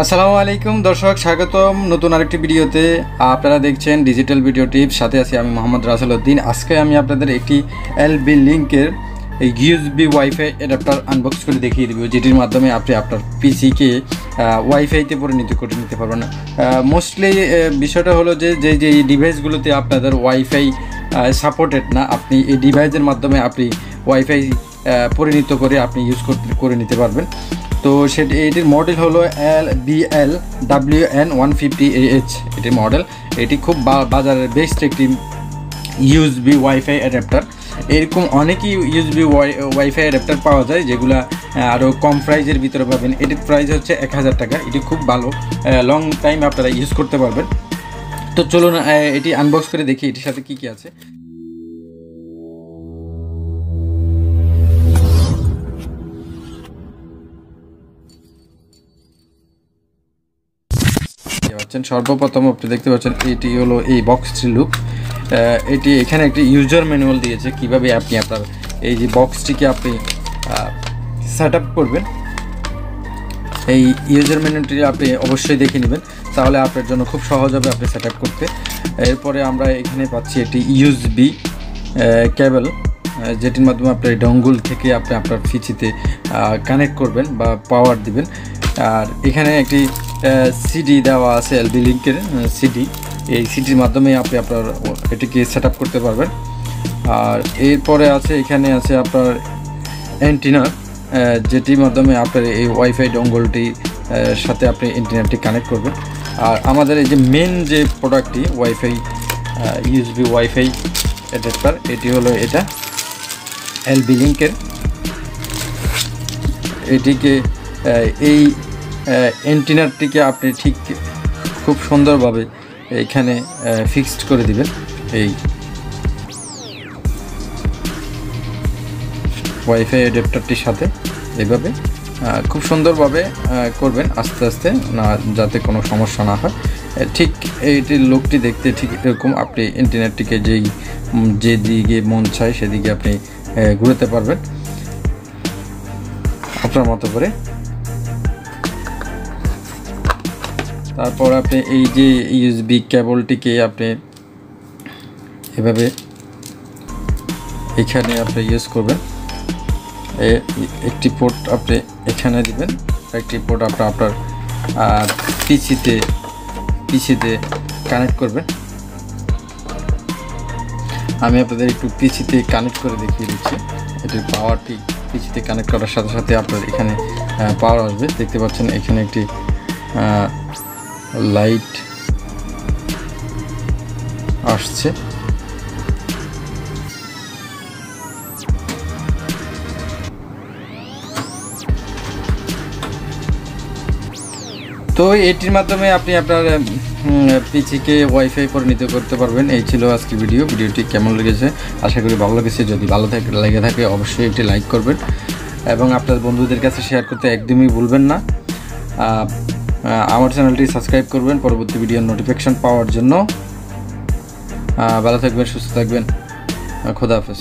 আসসালামু আলাইকুম দর্শক, স্বাগতম নতুন আরেকটি ভিডিওতে। আপনারা দেখছেন ডিজিটাল ভিডিও টিপস, সাথে আছি আমি মোহাম্মদ রাসেল উদ্দিন। আজকে আমি আপনাদের একটি এলবি লিঙ্কের এই ইউএসবি ওয়াইফাই অ্যাডাপ্টার আনবক্স করে দেখিয়ে দেবো, যেটির মাধ্যমে আপনি আপনার পিসিকে ওয়াইফাইতে পরিণত করে নিতে পারবেন। মোস্টলি বিষয়টা হলো যে এই ডিভাইসগুলোতে আপনাদের ওয়াইফাই সাপোর্টেড না, আপনি এই ডিভাইসের মাধ্যমে আপনি ওয়াইফাই পরিণত করে আপনি ইউজ করে নিতে পারবেন। তো সেটি এটির মডেল হলো LBLWN150AH এটির মডেল। এটি খুব বাজারের বেস্ট একটি ইউএসবি ওয়াইফাই অ্যাডাপ্টার। এরকম অনেকই ইউএসবি ওয়াইফাই অ্যাডাপ্টার পাওয়া যায়, যেগুলো আরও কম প্রাইজের ভিতরে পাবেন। এটির প্রাইস হচ্ছে 1000 টাকা। এটি খুব ভালো, লং টাইম আপনারা ইউজ করতে পারবেন। তো চলুন এটি আনবক্স করে দেখি এটির সাথে কী কী আছে। সর্বপ্রথম আপনি দেখতে পাচ্ছেন এটি হলো এই বক্সটির লুক। এটি এখানে একটি ইউজার ম্যানুয়াল দিয়েছে, কিভাবে আপনি আপনার এই যে বক্সটিকে আপনি সেট আপ করবেন। এই ইউজার ম্যানুয়ালটি আপনি অবশ্যই দেখে নেবেন, তাহলে আপনার জন্য খুব সহজ হবে আপনি সেট আপ করতে। এরপরে আমরা এখানে পাচ্ছি একটি ইউএসবি কেবল, যেটির মাধ্যমে আপনার ডঙ্গল থেকে আপনি আপনার পিসিতে কানেক্ট করবেন বা পাওয়ার দিবেন। আর এখানে একটি সিডি দেওয়া আছে, এলবি লিঙ্কের সিডি। এই সিডির মাধ্যমে আপনি আপনার এটিকে সেট আপ করতে পারবেন। আর এরপরে আছে এখানে আছে আপনার অ্যান্টিনা, যেটির মাধ্যমে আপনার এই ওয়াইফাই ডঙ্গলটি সাথে আপনি ইন্টারনেটটি কানেক্ট করবেন। আর আমাদের এই যে মেন যে প্রোডাক্টটি ওয়াইফাই ইউএসবি ওয়াইফাই অ্যাডাপ্টার, এটি হলো এটা এলবি লিঙ্কের। এটিকে এই অ্যান্টিনারটিকে আপনি ঠিক খুব সুন্দরভাবে এখানে ফিক্সড করে দিবেন। এই ওয়াইফাই অ্যাডাপ্টারটির সাথে এভাবে খুব সুন্দরভাবে করবেন, আস্তে আস্তে, না যাতে কোনো সমস্যা না হয়। ঠিক এইটির লুকটি দেখতে ঠিক এরকম। আপনি ইন্টারনেটটিকে যেদিকে মন চায় সেদিকে আপনি ঘুরাতে পারবেন আপনার মতো করে। তারপর আপনি এই যে ইউএসবি কেবলটিকে আপনি এভাবে এখানে আপনি ইউজ করবেন। একটি পোর্ট আপনি এখানে দিবেন, একটি পোর্ট আপনার পিসিতে কানেক্ট করবেন। আমি আপনাদের একটু পিসিতে কানেক্ট করে দেখিয়ে দিচ্ছি। এটির পাওয়ারটি পিসিতে কানেক্ট করার সাথে সাথে আপনার এখানে পাওয়ার আসবে। দেখতে পাচ্ছেন এখানে একটি লাইট আসছে। তো এটির মাধ্যমে আপনি আপনার পিসিকে ওয়াইফাই পরিণত করতে পারবেন। এই ছিল আজকের ভিডিওটি কেমন লেগেছে আশা করি ভালো লেগেছে। যদি ভালো লেগে থাকে অবশ্যই একটি লাইক করবেন এবং আপনার বন্ধুদের কাছে শেয়ার করতে একদমই ভুলবেন না। আমার চ্যানেলটি সাবস্ক্রাইব করবেন পরবর্তী ভিডিওর নোটিফিকেশন পাওয়ার জন্য। ভালো থাকবেন, সুস্থ থাকবেন, খোদা হাফেজ।